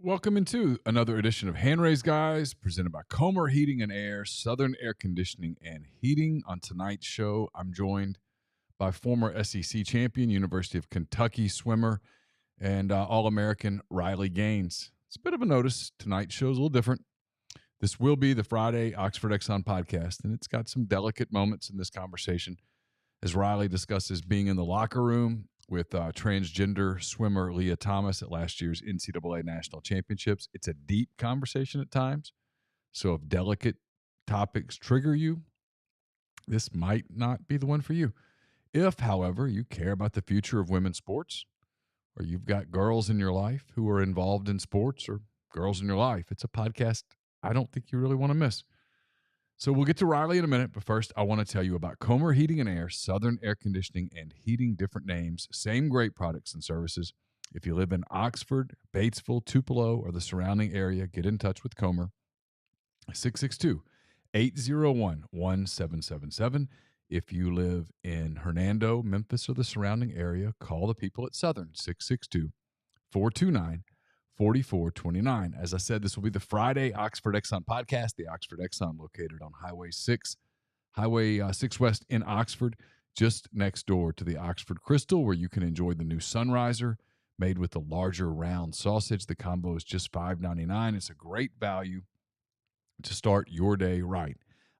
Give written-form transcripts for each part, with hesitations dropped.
Welcome into another edition of Hand Raised Guys, presented by Comer Heating and Air, Southern Air Conditioning and Heating. On tonight's show, I'm joined by former SEC champion, University of Kentucky swimmer, and All-American Riley Gaines. It's a bit of a notice. Tonight's show is a little different. This will be the Friday Oxford Exxon podcast, and it's got some delicate moments in this conversation as Riley discusses being in the locker room with transgender swimmer Lia Thomas at last year's NCAA National Championships. It's a deep conversation at times, so if delicate topics trigger you, this might not be the one for you. If, however, you care about the future of women's sports, or you've got girls in your life who are involved in sports, or girls in your life, it's a podcast I don't think you really want to miss. So we'll get to Riley in a minute, but first I want to tell you about Comer Heating and Air, Southern Air Conditioning and Heating, different names, same great products and services. If you live in Oxford, Batesville, Tupelo, or the surrounding area, get in touch with Comer, 662-801-1777. If you live in Hernando, Memphis, or the surrounding area, call the people at Southern, 662-429-4429. As I said, this will be the Friday Oxford Exxon podcast, the Oxford Exxon located on Highway 6 West in Oxford, just next door to the Oxford Crystal, where you can enjoy the new Sunriser made with the larger round sausage. The combo is just $5.99. It's a great value to start your day right.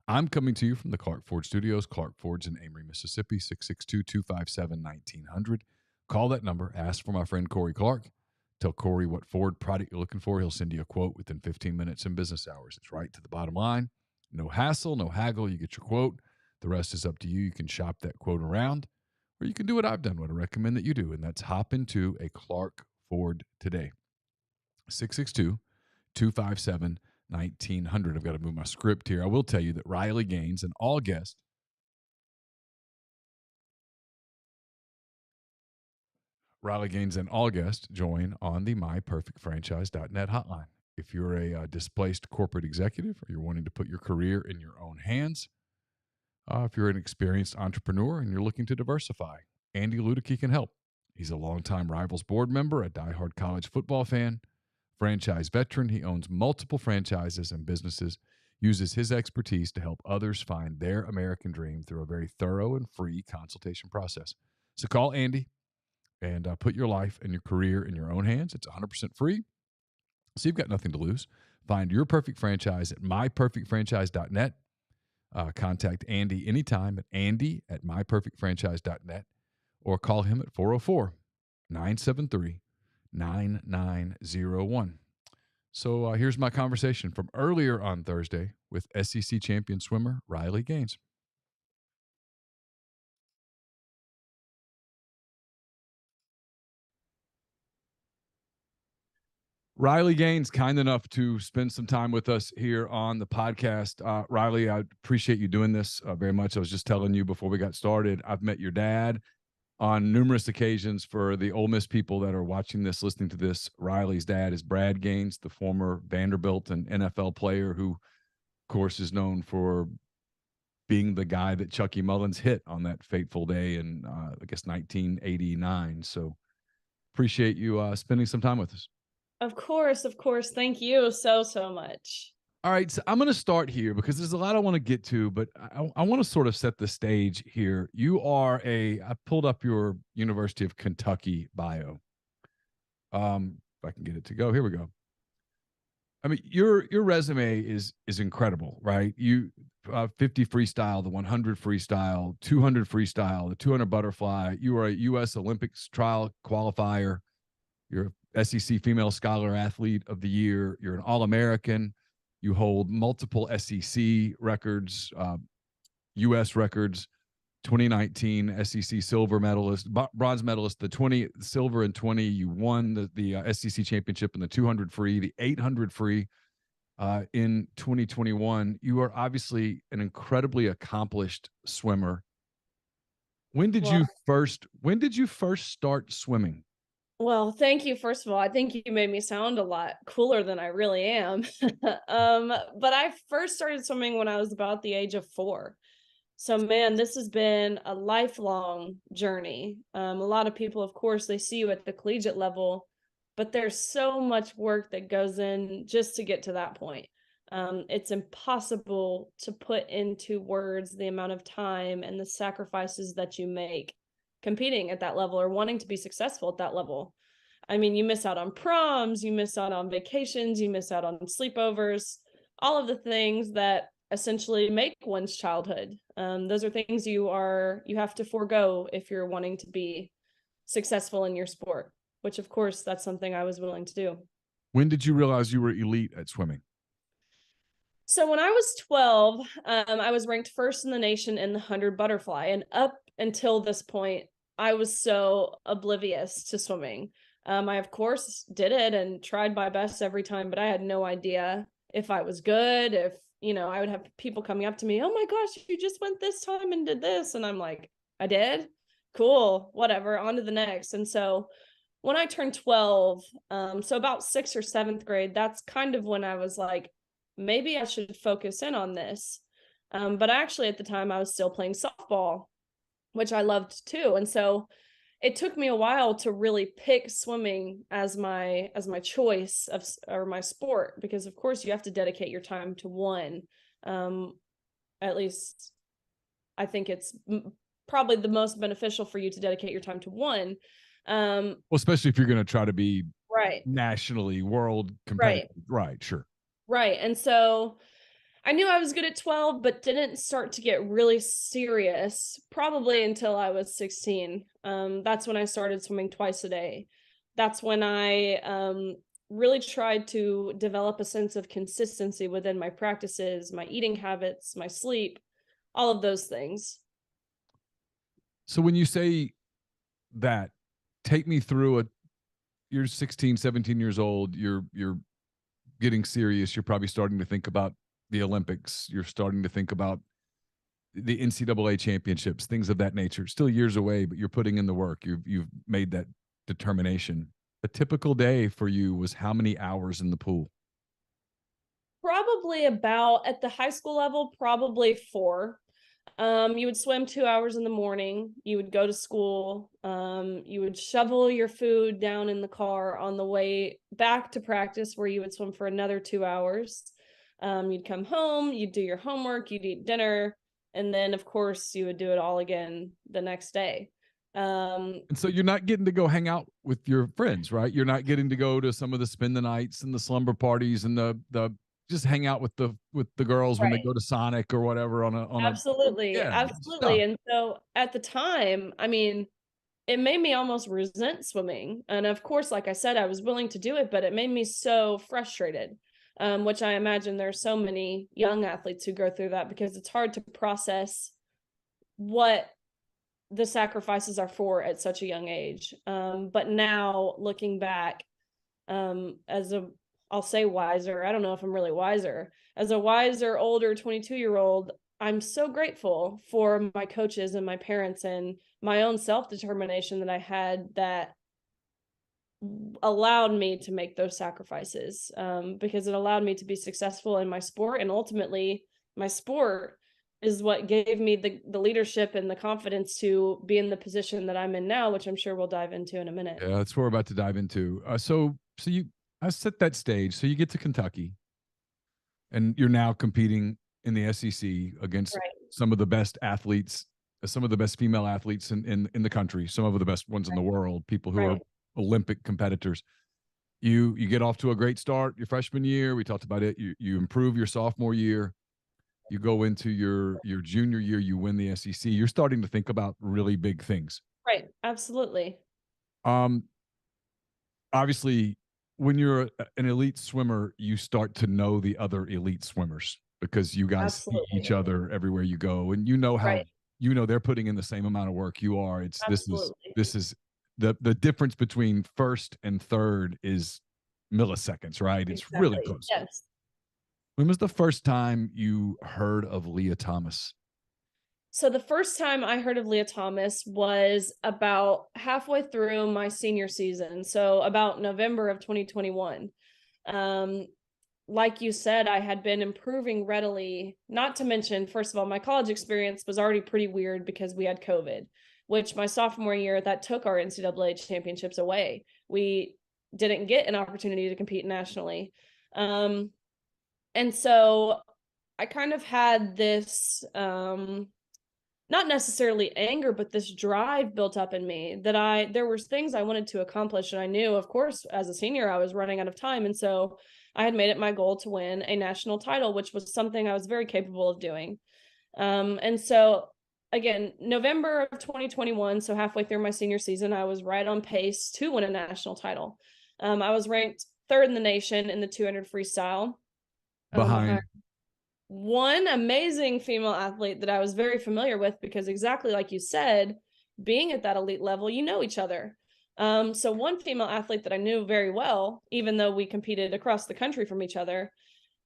I'm coming to you from the Clark Ford Studios. Clark Ford's in Amory, Mississippi, 662-257-1900. Call that number. Ask for my friend Corey Clark. Tell Corey what Ford product you're looking for. He'll send you a quote within 15 minutes in business hours. It's right to the bottom line. No hassle, no haggle. You get your quote. The rest is up to you. You can shop that quote around, or you can do what I've done, what I recommend that you do, and that's hop into a Clark Ford today. 662-257-1900. I've got to move my script here. I will tell you that Riley Gaines, an all guest, join on the myperfectfranchise.net hotline. If you're a displaced corporate executive, or you're wanting to put your career in your own hands, if you're an experienced entrepreneur and you're looking to diversify, Andy Ludicky can help. He's a longtime Rivals board member, a diehard college football fan, franchise veteran. He owns multiple franchises and businesses, uses his expertise to help others find their American dream through a very thorough and free consultation process. So call Andy and put your life and your career in your own hands. It's 100% free, so you've got nothing to lose. Find your perfect franchise at myperfectfranchise.net. Contact Andy anytime at andy@myperfectfranchise.net, or call him at 404-973-9901. So here's my conversation from earlier on Thursday with SEC champion swimmer Riley Gaines. Riley Gaines, kind enough to spend some time with us here on the podcast. Riley, I appreciate you doing this very much. I was just telling you before we got started, I've met your dad on numerous occasions. For the Ole Miss people that are watching this, listening to this, Riley's dad is Brad Gaines, the former Vanderbilt and NFL player who, of course, is known for being the guy that Chucky Mullins hit on that fateful day in, I guess, 1989. So appreciate you spending some time with us. Of course. Thank you so much. All right, so I'm going to start here because there's a lot I want to get to, but I want to sort of set the stage here. I pulled up your University of Kentucky bio. If I can get it to go, here we go. I mean, your resume is incredible, right? You 50 freestyle, the 100 freestyle, 200 freestyle, the 200 butterfly. You are a U.S. Olympics trial qualifier. You're SEC Female Scholar Athlete of the Year. You're an All-American. You hold multiple SEC records, U.S. records, 2019 SEC silver medalist, bronze medalist, the 20 silver and 20. You won the SEC championship in the 200 free, the 800 free in 2021. You are obviously an incredibly accomplished swimmer. When did you first start swimming? Well, thank you. First of all, I think you made me sound a lot cooler than I really am. But I first started swimming when I was about the age of 4. So, man, this has been a lifelong journey. A lot of people, of course, they see you at the collegiate level but there's so much work that goes in just to get to that point. It's impossible to put into words the amount of time and the sacrifices that you make competing at that level or wanting to be successful at that level. I mean, you miss out on proms, you miss out on vacations, you miss out on sleepovers, all of the things that essentially make one's childhood. Those are things you have to forego if you're wanting to be successful in your sport, which of course that's something I was willing to do. When did you realize you were elite at swimming? So when I was 12, I was ranked first in the nation in the 100 butterfly. And up until this point, I was so oblivious to swimming. I, of course, did it and tried my best every time, but I had no idea if I was good, if, I would have people coming up to me, oh my gosh, you just went this time and did this. And I'm like, I did? Cool, whatever, on to the next. And so when I turned 12, so about 6th or 7th grade, that's kind of when I was like, maybe I should focus in on this. But actually at the time I was still playing softball, which I loved too. And so it took me a while to really pick swimming as my choice or my sport, because of course you have to dedicate your time to one. At least I think it's probably the most beneficial for you to dedicate your time to one. Well, especially if you're going to try to be right, nationally world competitive. Right, sure. Right. And so I knew I was good at 12, but didn't start to get really serious probably until I was 16. That's when I started swimming twice a day. That's when I really tried to develop a sense of consistency within my practices, my eating habits, my sleep, all of those things. So when you say that, take me through you're 16, 17 years old, you're getting serious, you're probably starting to think about the Olympics, you're starting to think about the NCAA championships, things of that nature. Still years away, but you're putting in the work. You've made that determination. A typical day for you was how many hours in the pool? Probably about, at the high school level, probably 4. You would swim 2 hours in the morning. You would go to school. You would shovel your food down in the car on the way back to practice, where you would swim for another 2 hours. You'd come home, you'd do your homework, you'd eat dinner, and then of course you would do it all again the next day. And so you're not getting to go hang out with your friends, right? You're not getting to go to some of the spend the nights and the slumber parties and the just hang out with the girls when they right. go to Sonic or whatever on a Absolutely. yeah, Absolutely. stuff. And so at the time, I mean, it made me almost resent swimming. And of course, like I said, I was willing to do it, but it made me so frustrated, which I imagine there's so many young athletes who go through that, because it's hard to process what the sacrifices are for at such a young age. But now looking back, I'll say wiser, I don't know if I'm really wiser, as a wiser, older 22-year-old, I'm so grateful for my coaches and my parents and my own self-determination that I had, that allowed me to make those sacrifices, because it allowed me to be successful in my sport. And ultimately, my sport is what gave me the leadership and the confidence to be in the position that I'm in now, which I'm sure we'll dive into in a minute. Yeah, that's what we're about to dive into. I set that stage. So you get to Kentucky, and you're now competing in the SEC against Right. some of the best athletes, some of the best female athletes in the country, some of the best ones in the world, people who are Olympic competitors. You get off to a great start your freshman year. We talked about it. You improve your sophomore year. You go into your junior year, you win the SEC. You're starting to think about really big things. Right. Absolutely. Um, Obviously, when you're an elite swimmer, you start to know the other elite swimmers because you guys see each Absolutely. other everywhere you go, and you know how Right. they're putting in the same amount of work you are. Absolutely. This is the difference between first and third is milliseconds, right? It's really Exactly. close. Yes. When was the first time you heard of Lia Thomas? So the first time I heard of Lia Thomas was about halfway through my senior season. So about November of 2021. Um, like you said, I had been improving readily, not to mention, first of all, my college experience was already pretty weird because we had COVID, which my sophomore year, that took our NCAA championships away. We didn't get an opportunity to compete nationally. And so I kind of had this, not necessarily anger, but this drive built up in me that there was things I wanted to accomplish. And I knew, of course, as a senior, I was running out of time. And so I had made it my goal to win a national title, which was something I was very capable of doing. And so again, November of 2021, so halfway through my senior season, I was right on pace to win a national title. I was ranked third in the nation in the 200 freestyle. Behind One amazing female athlete that I was very familiar with, because exactly like you said, being at that elite level, you know each other. So one female athlete that I knew very well, even though we competed across the country from each other.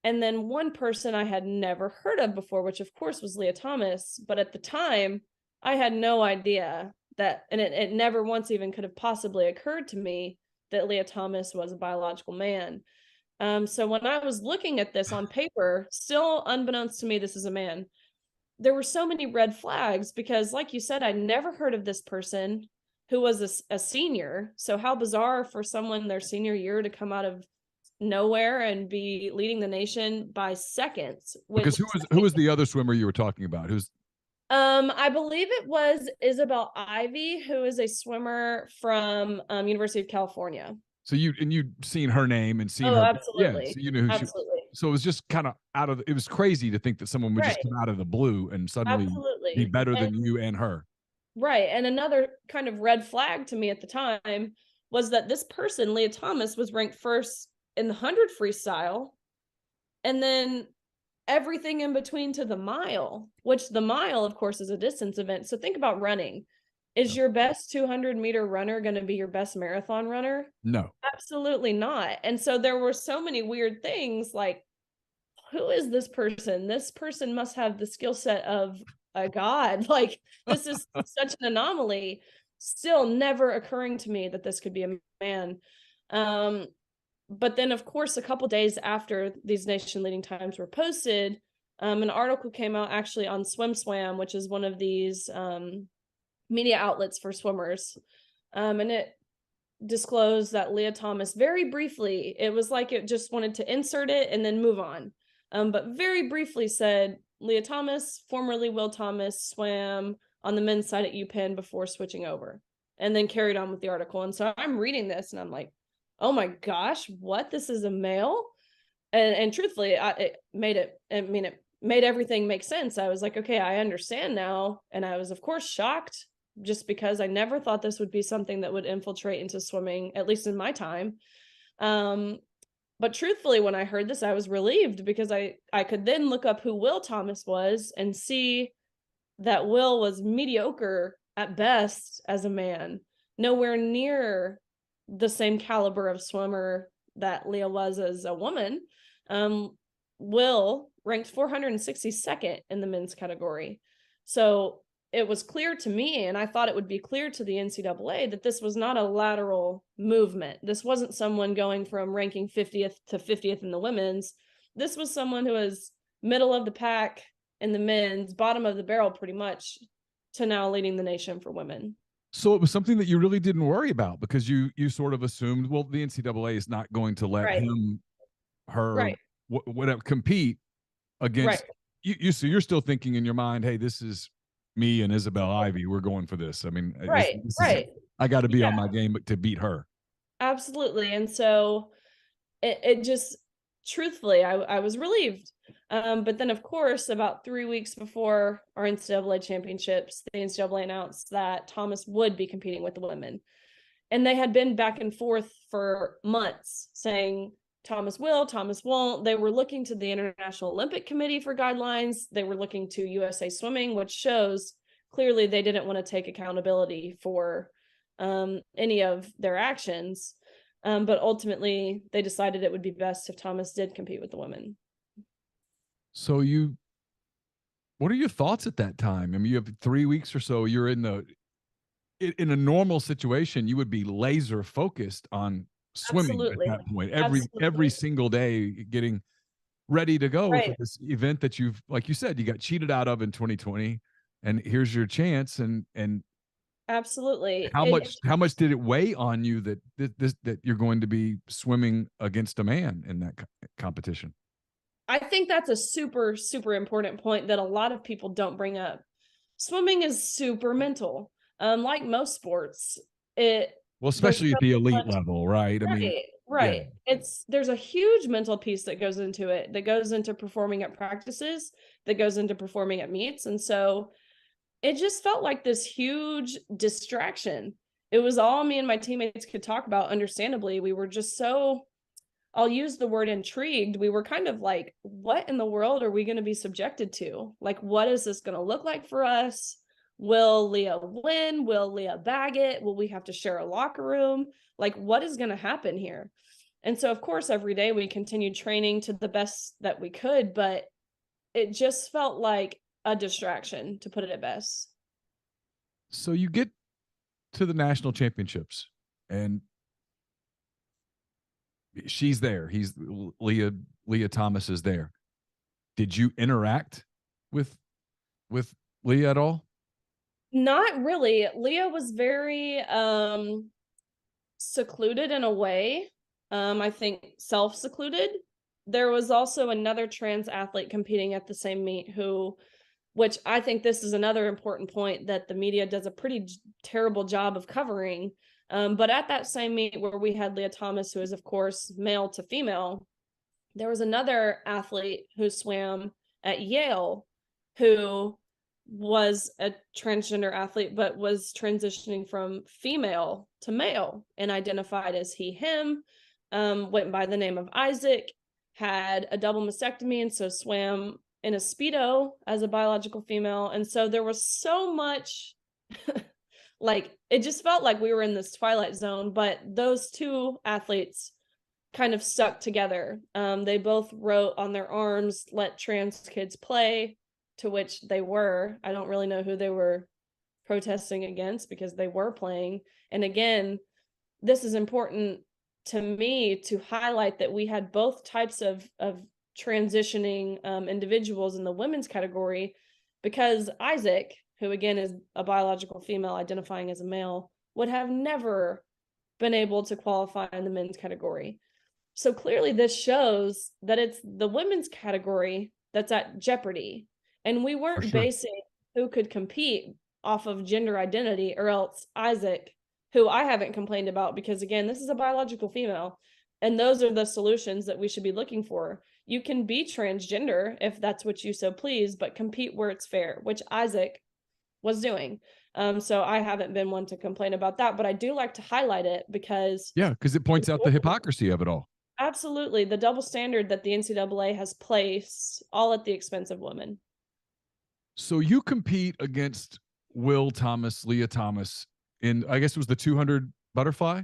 And then one person I had never heard of before, which of course was Lia Thomas. But at the time, I had no idea that, and it never once even could have possibly occurred to me that Lia Thomas was a biological man. So when I was looking at this on paper, still unbeknownst to me, this is a man, there were so many red flags because, like you said, I never heard of this person who was a senior. So how bizarre for someone their senior year to come out of nowhere and be leading the nation by seconds. Because who was the other swimmer you were talking about? I believe it was Isabel Ivy, who is a swimmer from University of California. So you'd seen her name and seen her. Absolutely. Yeah, so you knew who absolutely. So it was just kind of it was crazy to think that someone would just come out of the blue and suddenly be better than you and her. Right. And another kind of red flag to me at the time was that this person, Lia Thomas, was ranked first in the 100 freestyle, and then everything in between to the mile, which the mile, of course, is a distance event. So think about running. Is your best 200-meter runner going to be your best marathon runner? No. Absolutely not. And so there were so many weird things like, who is this person? This person must have the skill set of a god. Like, this is such an anomaly. Still never occurring to me that this could be a man. But then, of course, a couple days after these nation leading times were posted, an article came out actually on SwimSwam, which is one of these media outlets for swimmers. And it disclosed that Lia Thomas, very briefly, it was like it just wanted to insert it and then move on. But very briefly said, Lia Thomas, formerly Will Thomas, swam on the men's side at UPenn before switching over, and then carried on with the article. And so I'm reading this and I'm like, oh my gosh, what? This is a male? And truthfully, it made everything make sense. I was like, okay, I understand now. And I was, of course, shocked, just because I never thought this would be something that would infiltrate into swimming, at least in my time. But truthfully, when I heard this, I was relieved, because I could then look up who Will Thomas was and see that Will was mediocre at best as a man, nowhere near the same caliber of swimmer that Lia was as a woman. Will ranked 462nd in the men's category. So it was clear to me, and I thought it would be clear to the NCAA, that this was not a lateral movement. This wasn't someone going from ranking 50th to 50th in the women's. This was someone who was middle of the pack in the men's, bottom of the barrel pretty much, to now leading the nation for women. So it was something that you really didn't worry about, because you sort of assumed, well, the NCAA is not going to let her whatever compete against you. So you're still thinking in your mind, hey, this is me and Isabel Ivy. We're going for this. I mean, I got to be on my game to beat her. Absolutely. And so it just, truthfully, I was relieved. But then, of course, about 3 weeks before our NCAA championships, the NCAA announced that Thomas would be competing with the women. And they had been back and forth for months saying Thomas will, Thomas won't. They were looking to the International Olympic Committee for guidelines. They were looking to USA Swimming, which shows clearly they didn't want to take accountability for any of their actions. But ultimately, they decided it would be best if Thomas did compete with the women. So what are your thoughts at that time? I mean, you have 3 weeks or so. You're in a normal situation, you would be laser focused on swimming at that point, every single day, getting ready to go for this event that you've, like you said, you got cheated out of in 2020, and here's your chance. And Absolutely. How much did it weigh on you that that you're going to be swimming against a man in that competition? I think that's a super, super important point that a lot of people don't bring up. Swimming is super mental. Like most sports, it Well, there's especially so at the elite much. level, right? I mean, Right, yeah. right. There's a huge mental piece that goes into it, that goes into performing at practices, that goes into performing at meets, and so it just felt like this huge distraction. It was all me and my teammates could talk about, understandably. We were just so, I'll use the word intrigued. We were kind of like, what in the world are we going to be subjected to? Like, what is this going to look like for us? Will Lia win? Will Lia bag it? Will we have to share a locker room? Like, what is going to happen here? And so, of course, every day we continued training to the best that we could, but it just felt like a distraction, to put it at best. So you get to the national championships, and she's there. He's Lia Thomas is there. Did you interact with with Lia at all? Not really. Lia was very secluded in a way. I think self-secluded. There was also another trans athlete competing at the same meet who, which I think this is another important point that the media does a pretty terrible job of covering. But at that same meet where we had Lia Thomas, who is of course male to female, there was another athlete who swam at Yale who was a transgender athlete, but was transitioning from female to male and identified as he, him, went by the name of Isaac, had a double mastectomy, and so swam in a Speedo as a biological female. And so there was so much, like, it just felt like we were in this twilight zone, but those two athletes kind of stuck together. They both wrote on their arms, "Let trans kids play," to which they were. I don't really know who they were protesting against because they were playing. And again, this is important to me to highlight that we had both types of transitioning individuals in the women's category, because Isaac, who again is a biological female identifying as a male, would have never been able to qualify in the men's category. So clearly this shows that it's the women's category that's at jeopardy. And we For weren't sure. basing who could compete off of gender identity, or else Isaac, who I haven't complained about, because again, this is a biological female. And those are the solutions that we should be looking for. You can be transgender if that's what you so please, but compete where it's fair, which Isaac was doing. So I haven't been one to complain about that, but I do like to highlight it because Yeah, because it points out the hypocrisy of it all. absolutely the double standard that the NCAA has placed, all at the expense of women. So you compete against Will Thomas, Lia Thomas in, I guess it was the 200 butterfly,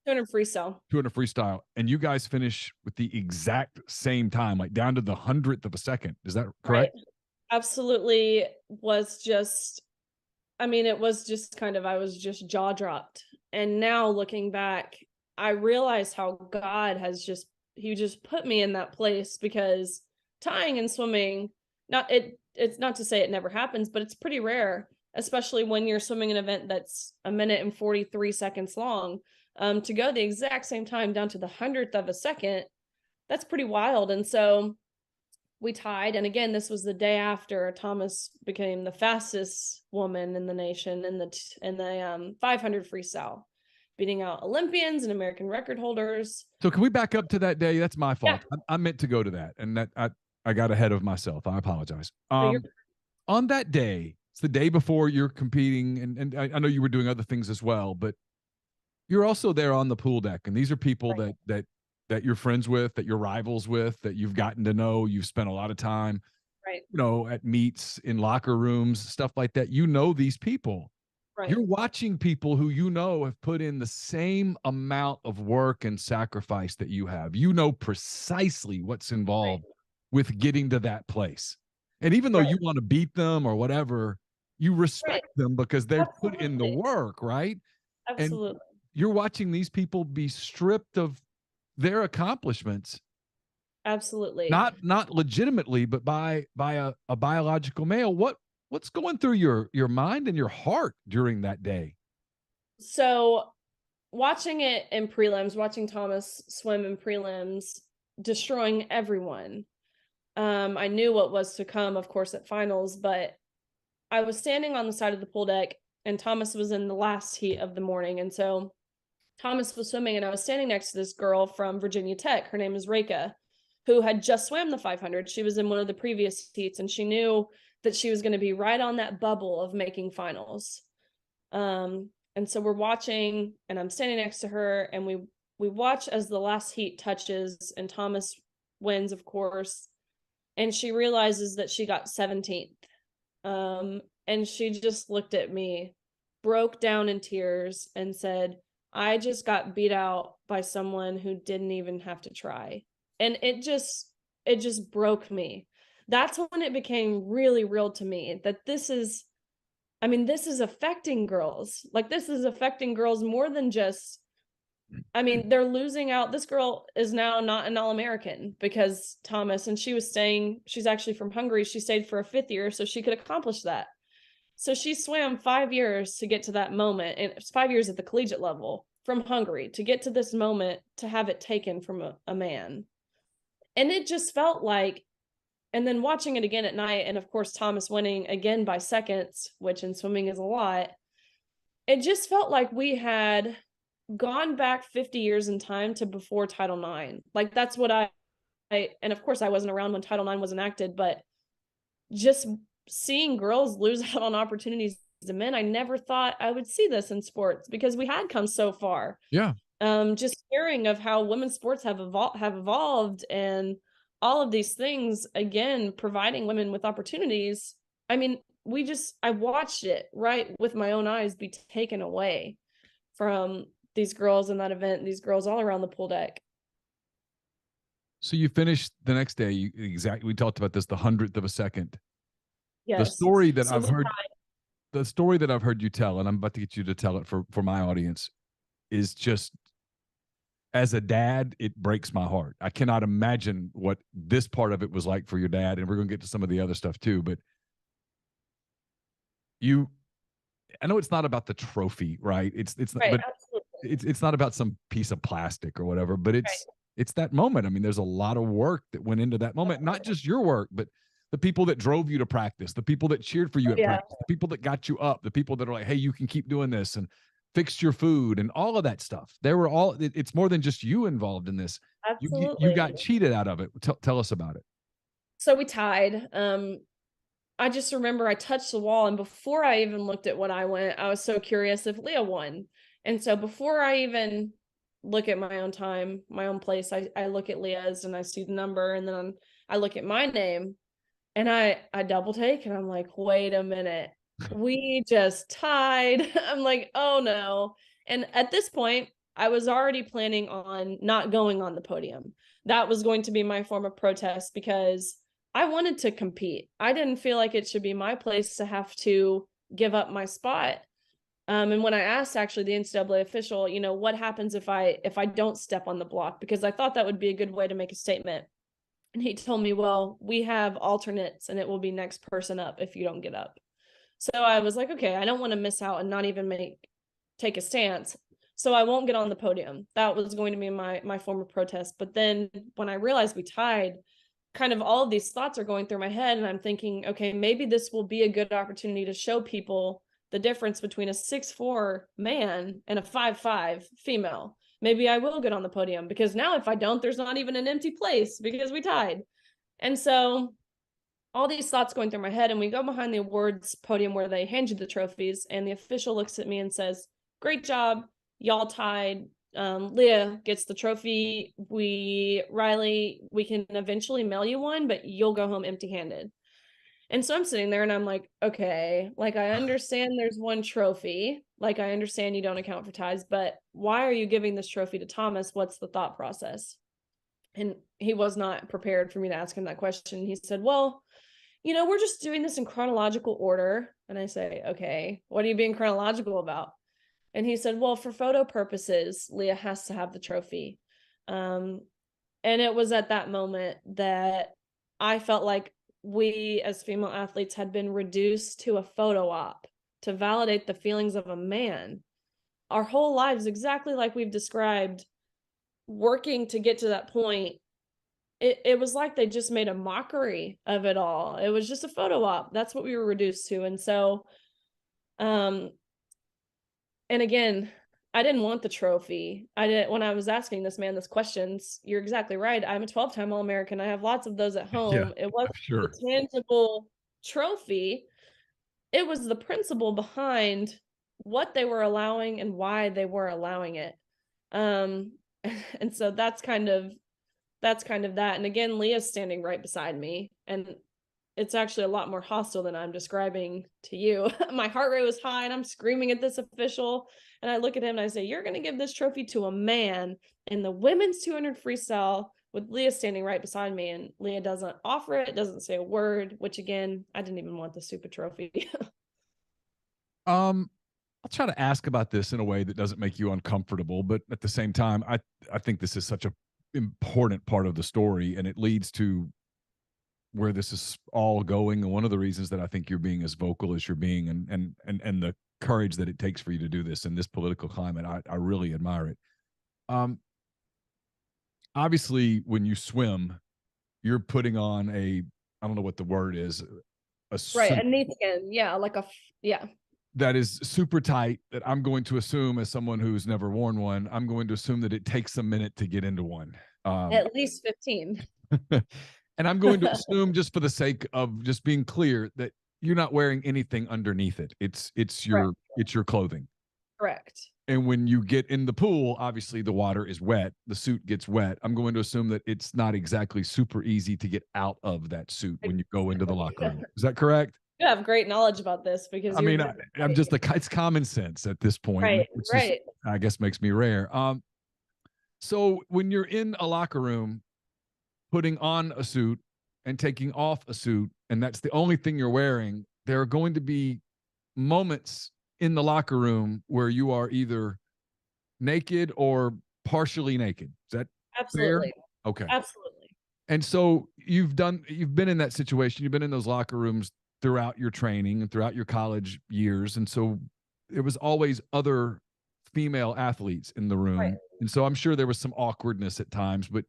200 freestyle. 200 freestyle, and you guys finish with the exact same time, like down to the hundredth of a second. Is that correct? Right. Absolutely. Was just, I mean, it was just kind of, I was just jaw dropped. And now looking back, I realize how God has just, he just put me in that place, because tying and swimming, it's not to say it never happens, but it's pretty rare, especially when you're swimming an event that's a minute and 43 seconds long. To go the exact same time down to the hundredth of a second, that's pretty wild. And so we tied. And again, this was the day after Thomas became the fastest woman in the nation in the 500 freestyle, beating out Olympians and American record holders. So can we back up to that day? That's my Yeah. fault. I meant to go to that, and that I got ahead of myself. I apologize. So On that day, it's the day before you're competing, and I know you were doing other things as well, but you're also there on the pool deck, and these are people right. that you're friends with, that you're rivals with, that you've gotten to know. You've spent a lot of time, Right. you know, at meets, in locker rooms, stuff like that. You know these people. Right. You're watching people who you know have put in the same amount of work and sacrifice that you have. You know precisely what's involved with getting to that place. And even though you want to beat them or whatever, you respect them because they've put in the work, right? Absolutely. And you're watching these people be stripped of their accomplishments, Absolutely. not legitimately, but by a biological male. What's going through your mind and your heart during that day? So watching it in prelims, watching Thomas swim in prelims, destroying everyone. I knew what was to come, of course, at finals, but I was standing on the side of the pool deck and Thomas was in the last heat of the morning. And so Thomas was swimming and I was standing next to this girl from Virginia Tech. Her name is Reka, who had just swam the 500. She was in one of the previous heats and she knew that she was going to be right on that bubble of making finals. And so we're watching and I'm standing next to her and we watch as the last heat touches and Thomas wins, of course, and she realizes that she got 17th. And she just looked at me, broke down in tears, and said, I just got beat out by someone who didn't even have to try. And it just broke me. That's when it became really real to me that this is affecting girls. Like, this is affecting girls more than just, they're losing out. This girl is now not an All-American because Thomas, and she's actually from Hungary. She stayed for a 5th year so she could accomplish that. So she swam 5 years to get to that moment. And it's 5 years at the collegiate level from Hungary to get to this moment, to have it taken from a man. And it just felt like, and then watching it again at night, and of course, Thomas winning again by seconds, which in swimming is a lot. It just felt like we had gone back 50 years in time to before Title IX. Like, that's what and of course I wasn't around when Title IX was enacted, but just seeing girls lose out on opportunities to men, I never thought I would see this in sports because we had come so far. Yeah. Just hearing of how women's sports have evolved and all of these things, again, providing women with opportunities. I watched it right with my own eyes be taken away from these girls in that event, these girls all around the pool deck. So you finished the next day. We talked about this, the 100th of a second. Yes. The story that I've heard you tell, and I'm about to get you to tell it for my audience, is just, as a dad, it breaks my heart. I cannot imagine what this part of it was like for your dad, and we're going to get to some of the other stuff too. But I know it's not about the trophy, right? It's right, but absolutely. it's not about some piece of plastic or whatever. But it's that moment. There's a lot of work that went into that moment, not just your work, but the people that drove you to practice, the people that cheered for you at practice, the people that got you up, the people that are like, hey, you can keep doing this, and fixed your food and all of that stuff. It's more than just you involved in this. Absolutely. You got cheated out of it. Tell us about it. So we tied. I just remember I touched the wall, and before I even looked at what I went, I was so curious if Lia won. And so before I even look at my own time, my own place, I look at Lia's and I see the number, and then I look at my name and I double take, and I'm like, wait a minute, we just tied. I'm like, oh no. And at this point, I was already planning on not going on the podium. That was going to be my form of protest because I wanted to compete. I didn't feel like it should be my place to have to give up my spot. And when I asked actually the NCAA official, what happens if I don't step on the block, because I thought that would be a good way to make a statement. And he told me, well, we have alternates and it will be next person up if you don't get up. So I was like, okay, I don't want to miss out and not even take a stance. So I won't get on the podium. That was going to be my form of protest. But then when I realized we tied, kind of all of these thoughts are going through my head, and I'm thinking, okay, maybe this will be a good opportunity to show people the difference between a 6'4" man and a 5'5" female. Maybe I will get on the podium, because now if I don't, there's not even an empty place because we tied. And so all these thoughts going through my head, and we go behind the awards podium where they hand you the trophies, and the official looks at me and says, great job, y'all tied. Lia gets the trophy. Riley, we can eventually mail you one, but you'll go home empty-handed. And so I'm sitting there and I'm like, okay, like, I understand there's one trophy. Like, I understand you don't account for ties, but why are you giving this trophy to Thomas? What's the thought process? And he was not prepared for me to ask him that question. He said, well, we're just doing this in chronological order. And I say, okay, what are you being chronological about? And he said, well, for photo purposes, Lia has to have the trophy. And it was at that moment that I felt like we as female athletes had been reduced to a photo op to validate the feelings of a man. our whole lives, exactly like we've described, working to get to that point. It was like they just made a mockery of it all. It was just a photo op. That's what we were reduced to. And so, um, and again, I didn't want the trophy. I didn't, when I was asking this man this questions, you're exactly right. I'm a 12-time All-American. I have lots of those at Yeah, home. It wasn't sure. the tangible trophy. It was the principle behind what they were allowing and why they were allowing it. Um, and so that's kind of that. And again, Leah's standing right beside me, and it's actually a lot more hostile than I'm describing to you. My heart rate was high and I'm screaming at this official. And I look at him and I say, "You're going to give this trophy to a man in the women's 200 freestyle," with Leah standing right beside me. And Leah doesn't offer it, doesn't say a word, which again, I didn't even want the stupid trophy. I'll try to ask about this in a way that doesn't make you uncomfortable, but at the same time, I think this is such a important part of the story, and it leads to where this is all going. And one of the reasons that I think you're being as vocal as you're being, and the courage that it takes for you to do this in this political climate, I really admire it. Um, Obviously, when you swim, you're putting on I don't know what the word is, a Right. suit A knee skin. Yeah. Like yeah. that is super tight, that I'm going to assume, as someone who's never worn one, I'm going to assume that it takes a minute to get into one. At least 15. And I'm going to assume, just for the sake of just being clear, that you're not wearing anything underneath it. It's Correct. your clothing. Correct. And when you get in the pool, obviously the water is wet, the suit gets wet. I'm going to assume that it's not exactly super easy to get out of that suit when you go into the locker room. Is that correct? You have great knowledge about this because I you're mean, I'm just it's common sense at this point, right. which is, Right. I guess, makes me rare. So when you're in a locker room, putting on a suit and taking off a suit, and that's the only thing you're wearing, there are going to be moments in the locker room where you are either naked or partially naked. Is that fair? Absolutely. Okay. Absolutely. And so you've been in that situation. You've been in those locker rooms throughout your training and throughout your college years. And so there was always other female athletes in the room. Right. And so I'm sure there was some awkwardness at times, but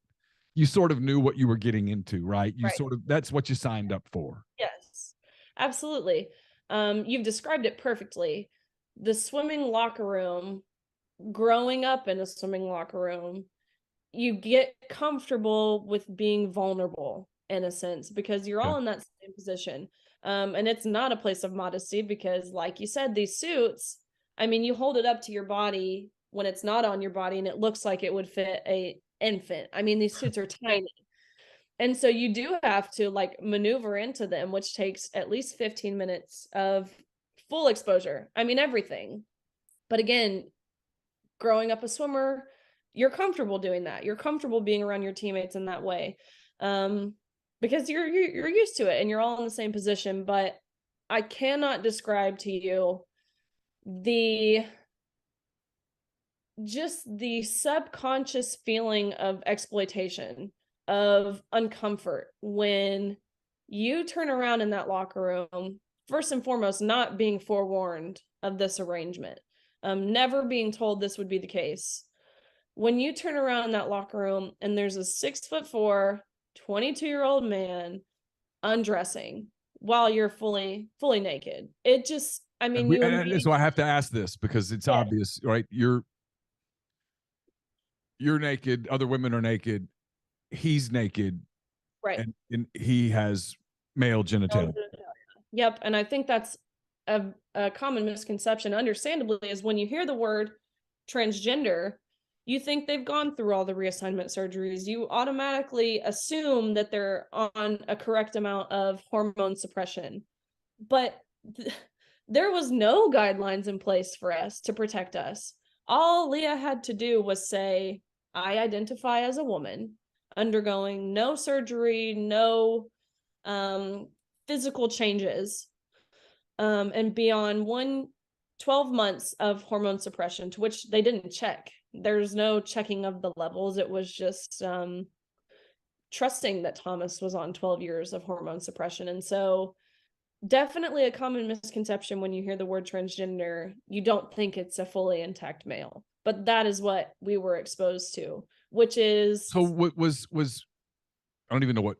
you sort of knew what you were getting into, right? You Right. sort of, that's what you signed up for. Yes. Absolutely. You've described it perfectly. The swimming locker room, growing up in a swimming locker room, you get comfortable with being vulnerable in a sense because you're Yeah. all in that same position. And it's not a place of modesty because, like you said, these suits, I mean, you hold it up to your body when it's not on your body and it looks like it would fit a infant. I mean, these suits are tiny. And so you do have to like maneuver into them, which takes at least 15 minutes of full exposure. I mean, everything. But again, growing up a swimmer, you're comfortable doing that. You're comfortable being around your teammates in that way. Because you're used to it and you're all in the same position, but I cannot describe to you the just the subconscious feeling of exploitation, of uncomfort when you turn around in that locker room, first and foremost, not being forewarned of this arrangement, never being told this would be the case. When you turn around in that locker room and there's a 6'4", 22-year-old man undressing while you're fully naked, it just, I mean, you And so immediately, I have to ask this because it's yeah, obvious, right? You're naked, other women are naked, he's naked, right. and he has male genitalia. Yep, and I think that's a common misconception, understandably, is when you hear the word transgender, you think they've gone through all the reassignment surgeries. You automatically assume that they're on a correct amount of hormone suppression. But there was no guidelines in place for us to protect us. All Leah had to do was say, "I identify as a woman, undergoing no surgery, no physical changes, and beyond 12 months of hormone suppression," to which they didn't check. There's no checking of the levels. It was just trusting that Thomas was on 12 years of hormone suppression. And so definitely a common misconception when you hear the word transgender. You don't think it's a fully intact male, but that is what we were exposed to, which is So what was I don't even know what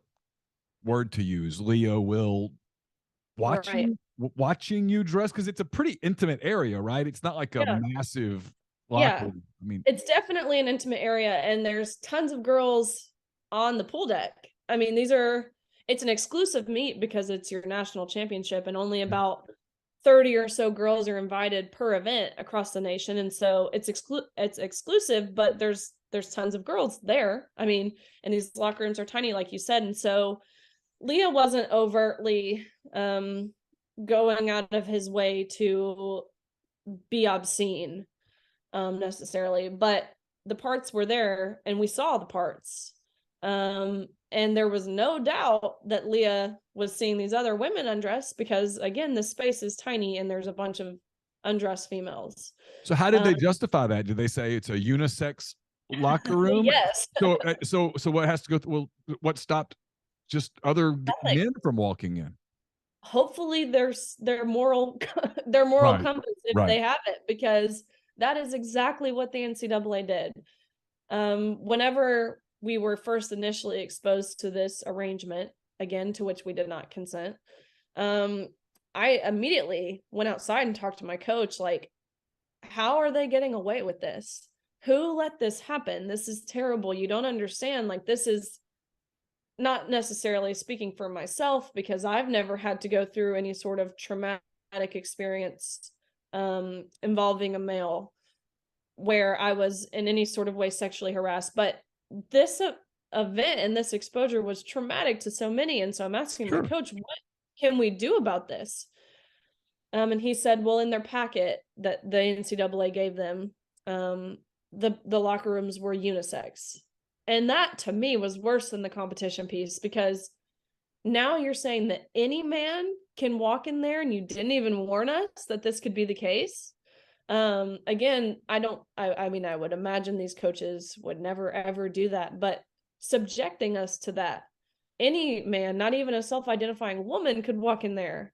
word to use. Leo will right. watching you dress because it's a pretty intimate area, right? It's not like a Yeah. massive locker Yeah. room. I mean, It's definitely an intimate area, and there's tons of girls on the pool deck. I mean, it's an exclusive meet because it's your national championship, and only about 30 or so girls are invited per event across the nation. And so it's exclusive, but there's tons of girls there. I mean, and these locker rooms are tiny, like you said. And so Leah wasn't overtly going out of his way to be obscene necessarily, but the parts were there and we saw the parts. And there was no doubt that Leah was seeing these other women undress because, again, this space is tiny and there's a bunch of undressed females. so how did they justify that? Did they say it's a unisex locker room? Yes. So what has to go through? Well, what stopped just other Nothing. men from walking in? Hopefully their moral their moral Right, compass, if right. they have it, because that is exactly what the NCAA did. Whenever we were first initially exposed to this arrangement, again, to which we did not consent, um, I immediately went outside and talked to my coach, like, how are they getting away with this? Who let this happen? This is terrible. You don't understand. Like, this is not necessarily speaking for myself because I've never had to go through any sort of traumatic experience involving a male where I was in any sort of way sexually harassed. But this event and this exposure was traumatic to so many. And so I'm asking my Sure. coach, what can we do about this? And he said, well, in their packet that the NCAA gave them, the locker rooms were unisex. And that to me was worse than the competition piece because now you're saying that any man can walk in there and you didn't even warn us that this could be the case. Again, I mean, I would imagine these coaches would never ever do that, but subjecting us to that, any man, not even a self-identifying woman, could walk in there.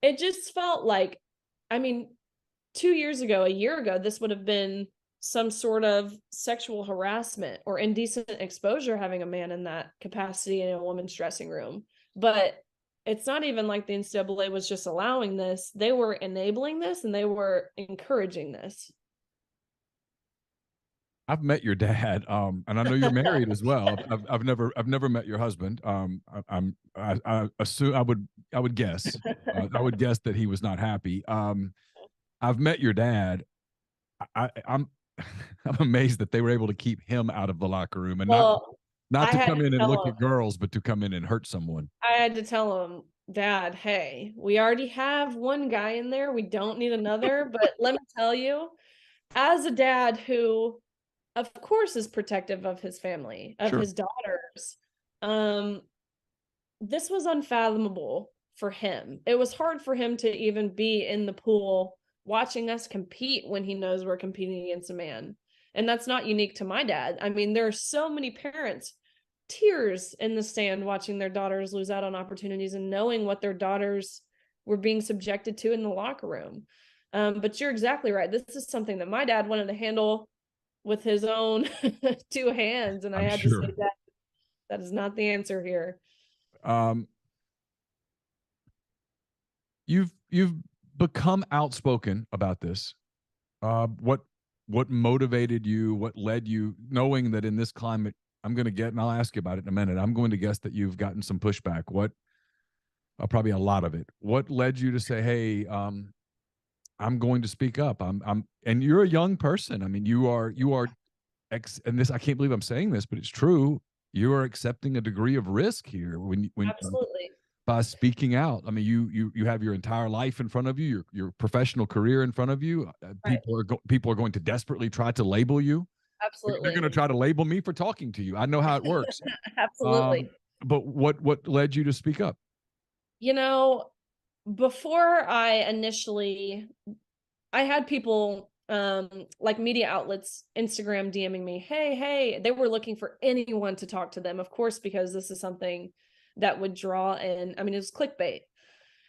It just felt like, I mean, 2 years ago, a year ago, this would have been some sort of sexual harassment or indecent exposure having a man in that capacity in a woman's dressing room. But it's not even like the NCAA was just allowing this. They were enabling this and they were encouraging this. I've met your dad, and I know you're married as well. I've never met your husband. I assume I would guess that he was not happy. I've met your dad. I'm I'm amazed that they were able to keep him out of the locker room and Well, not I to had come to in and look tell him, at girls, but to come in and hurt someone. I had to tell him, Dad, hey, we already have one guy in there. We don't need another. But let me tell you, as a dad who of course is protective of his family, of Sure, his daughters, um, this was unfathomable for him. It was hard for him to even be in the pool watching us compete when he knows we're competing against a man. And that's not unique to my dad. I mean, there are so many parents, tears in the stand watching their daughters lose out on opportunities and knowing what their daughters were being subjected to in the locker room. But you're exactly right. This is something that my dad wanted to handle with his own two hands. And I I'm had to say sure. that that is not the answer here. Um, you've become outspoken about this. What motivated you? What led you, knowing that in this climate, I'm going to get, and I'll ask you about it in a minute. I'm going to guess that you've gotten some pushback. What, probably a lot of it. What led you to say, "Hey, I'm going to speak up"? And you're a young person. I mean, you are and this, I can't believe I'm saying this, but it's true. You are accepting a degree of risk here when Absolutely. by speaking out. I mean, you have your entire life in front of you, your professional career in front of you. Right. People are going to desperately try to label you. They're going Absolutely. to try to label me for talking to you. I know how it works. Absolutely. Um, but what led you to speak up? You know, before I had people like media outlets Instagram DMing me, hey, they were looking for anyone to talk to them, of course, because this is something that would draw in, I mean, it was clickbait.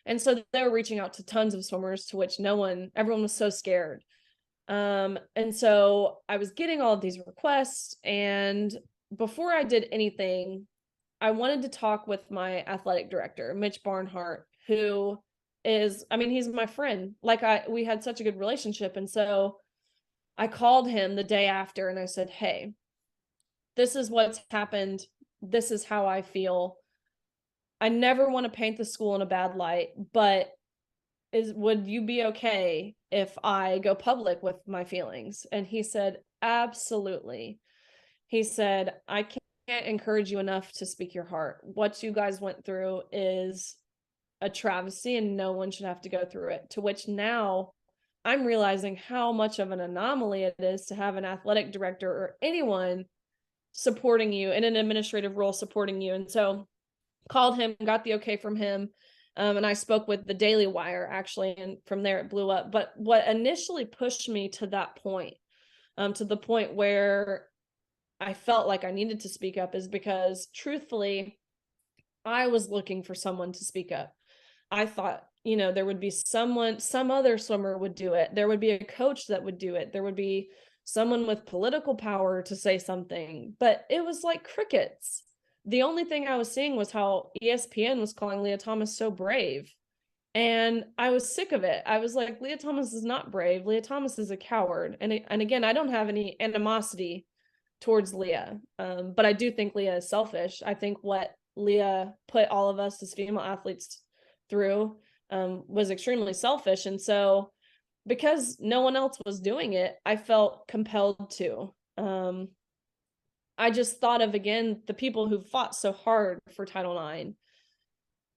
And so they were reaching out to tons of swimmers, to which everyone was so scared. And so I was getting all of these requests, and before I did anything, I wanted to talk with my athletic director, Mitch Barnhart, who is, I mean, he's my friend. We had such a good relationship. And so I called him the day after and I said, "Hey, this is what's happened. This is how I feel. I never want to paint the school in a bad light, but would you be okay if I go public with my feelings?" And he said, "Absolutely." He said, "I can't encourage you enough to speak your heart. What you guys went through is a travesty and no one should have to go through it." To which now I'm realizing how much of an anomaly it is to have an athletic director or anyone supporting you in an administrative role supporting you. And so called him, got the okay from him. And I spoke with the Daily Wire actually, and from there it blew up. But what initially pushed me to that point, to the point where I felt like I needed to speak up, is because truthfully, I was looking for someone to speak up. I thought, there would be someone, some other swimmer would do it. There would be a coach that would do it. There would be someone with political power to say something, but it was like crickets. The only thing I was seeing was how ESPN was calling Lia Thomas so brave. And I was sick of it. I was like, Lia Thomas is not brave. Lia Thomas is a coward. And again, I don't have any animosity towards Lia. But I do think Lia is selfish. I think what Lia put all of us as female athletes through was extremely selfish. And so because no one else was doing it, I felt compelled to. I just thought of, again, the people who fought so hard for Title IX.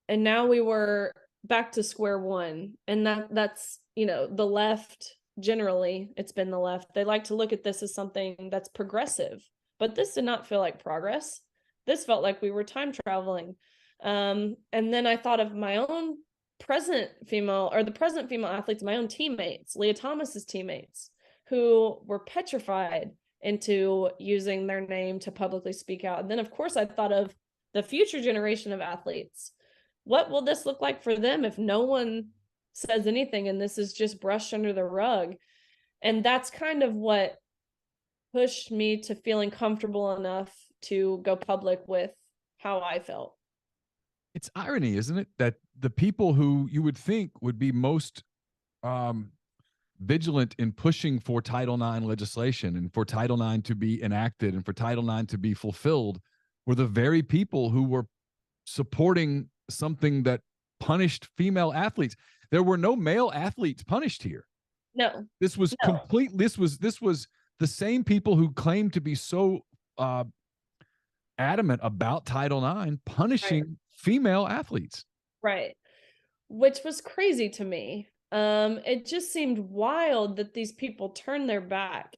And now we were back to square one. And that's, the left, generally, it's been the left. They like to look at this as something that's progressive, but this did not feel like progress. This felt like we were time traveling. And then I thought of my own the present female athletes, my own teammates, Lia Thomas's teammates, who were petrified into using their name to publicly speak out. And then, of course, I thought of the future generation of athletes. What will this look like for them if no one says anything and this is just brushed under the rug? And that's kind of what pushed me to feeling comfortable enough to go public with how I felt. It's irony, isn't it, that the people who you would think would be most vigilant in pushing for Title IX legislation and for Title IX to be enacted and for Title IX to be fulfilled were the very people who were supporting something that punished female athletes. There were no male athletes punished here. No. This was complete. This was the same people who claimed to be so adamant about Title IX punishing female athletes. Right. Which was crazy to me. It just seemed wild that these people turned their back.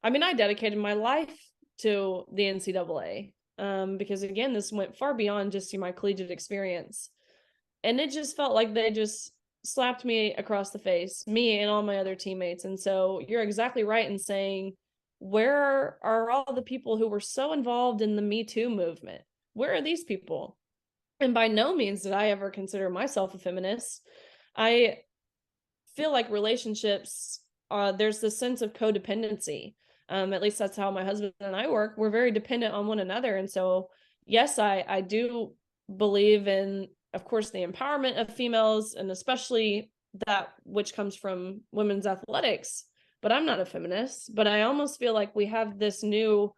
I mean, I dedicated my life to the NCAA because, again, this went far beyond just my collegiate experience. And it just felt like they just slapped me across the face, me and all my other teammates. And so you're exactly right in saying, where are all the people who were so involved in the Me Too movement? Where are these people? And by no means did I ever consider myself a feminist. I feel like relationships, there's this sense of codependency. At least that's how my husband and I work. We're very dependent on one another. And so, yes, I do believe in, of course, the empowerment of females, and especially that which comes from women's athletics. But I'm not a feminist. But I almost feel like we have this new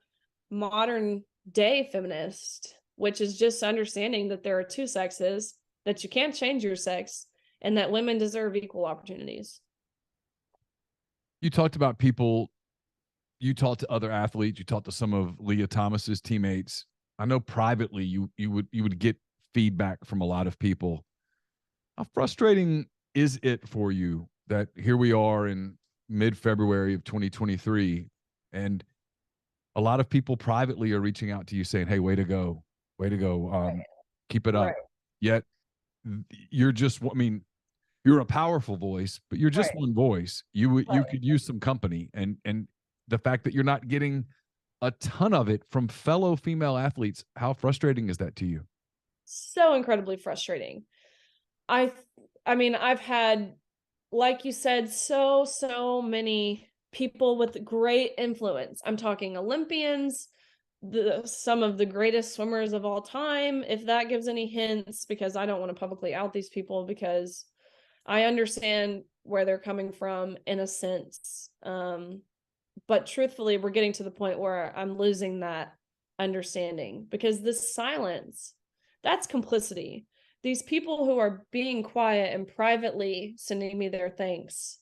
modern day feminist, which is just understanding that there are two sexes, that you can't change your sex, and that women deserve equal opportunities. You talked about people, you talked to other athletes, you talked to some of Lia Thomas's teammates. I know privately you would get feedback from a lot of people. How frustrating is it for you that here we are in mid-February of 2023 and a lot of people privately are reaching out to you saying, "Hey, way to go. Keep it up." Right. Yet you're just, I mean, you're a powerful voice, but you're just one voice. You could use some company, and the fact that you're not getting a ton of it from fellow female athletes, how frustrating is that to you? So incredibly frustrating. I I mean, I've had, like you said, so many people with great influence. I'm talking Olympians, some of the greatest swimmers of all time, if that gives any hints, because I don't want to publicly out these people because I understand where they're coming from in a sense. But truthfully, we're getting to the point where I'm losing that understanding because this silence, that's complicity. These people who are being quiet and privately sending me their thanks.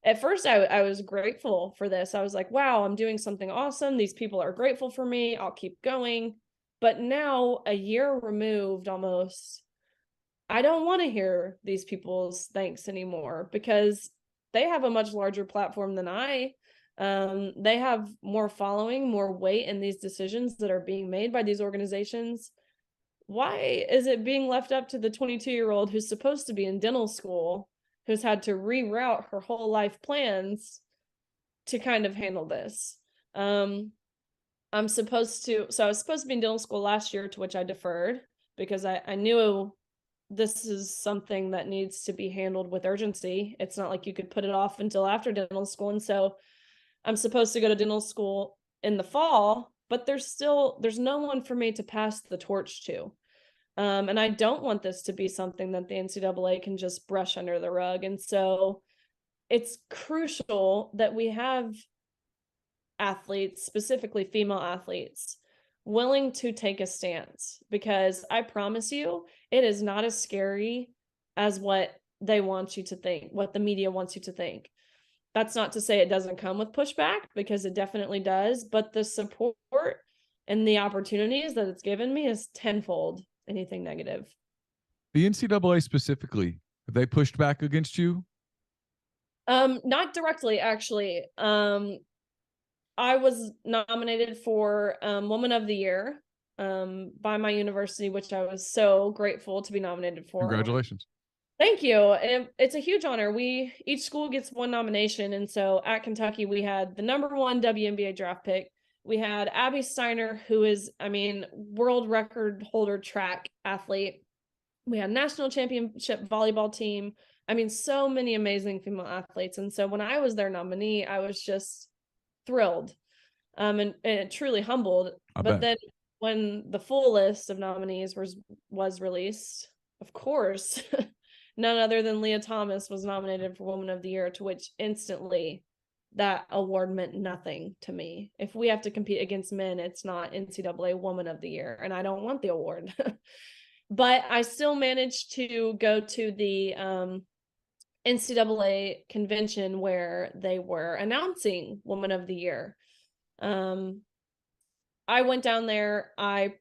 At first, I was grateful for this. I was like, wow, I'm doing something awesome. These people are grateful for me. I'll keep going. But now, a year removed almost, I don't want to hear these people's thanks anymore because they have a much larger platform than I. They have more following, more weight in these decisions that are being made by these organizations. Why is it being left up to the 22-year-old who's supposed to be in dental school, who's had to reroute her whole life plans to kind of handle this? I was supposed to be in dental school last year, to which I deferred because I knew this is something that needs to be handled with urgency. It's not like you could put it off until after dental school. And so I'm supposed to go to dental school in the fall, but there's no one for me to pass the torch to. And I don't want this to be something that the NCAA can just brush under the rug. And so it's crucial that we have athletes, specifically female athletes, willing to take a stance, because I promise you, it is not as scary as what they want you to think, what the media wants you to think. That's not to say it doesn't come with pushback, because it definitely does, but the support and the opportunities that it's given me is tenfold anything negative. The NCAA specifically, have they pushed back against you? Not directly, actually. I was nominated for Woman of the Year by my university, which I was so grateful to be nominated for. Congratulations. Thank you. It's a huge honor. Each school gets one nomination. And so at Kentucky, we had the #1 WNBA draft pick. We had Abby Steiner, who is, world record holder track athlete. We had national championship volleyball team. So many amazing female athletes. And so when I was their nominee, I was just thrilled and truly humbled. But then when the full list of nominees was released, of course, none other than Lia Thomas was nominated for Woman of the Year, to which instantly that award meant nothing to me. If we have to compete against men, it's not NCAA Woman of the Year, and I don't want the award. But I still managed to go to the NCAA convention where they were announcing Woman of the Year. I went down there. I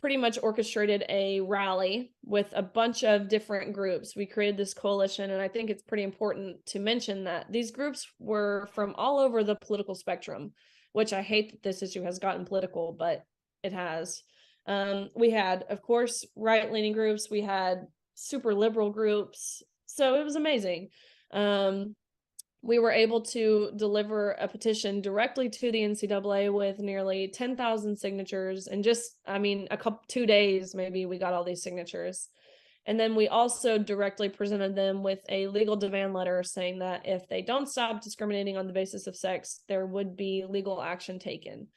pretty much orchestrated a rally with a bunch of different groups. We created this coalition, and I think it's pretty important to mention that these groups were from all over the political spectrum, which I hate that this issue has gotten political, but it has. We had, of course, right-leaning groups. We had super liberal groups. So it was amazing. We were able to deliver a petition directly to the NCAA with nearly 10,000 signatures. And just, 2 days, maybe we got all these signatures. And then we also directly presented them with a legal demand letter saying that if they don't stop discriminating on the basis of sex, there would be legal action taken,